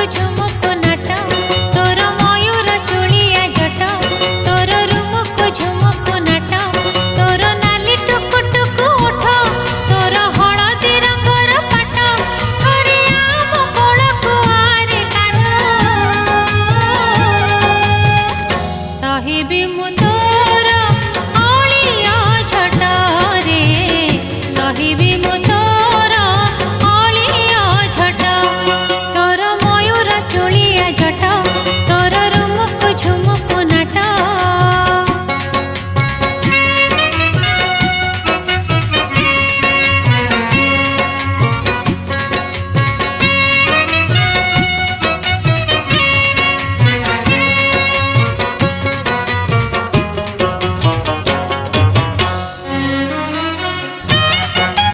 झुमुक नाट तोर मयूर चुलिया जट तोर रुमुक झुमुक नाट तोर नाली टुकु टुकु उठ तोर हलदी रंगर पाट हरे आम कोल कुआरे कान सहिबी मु तोर अलिया झट रे सहिबी मु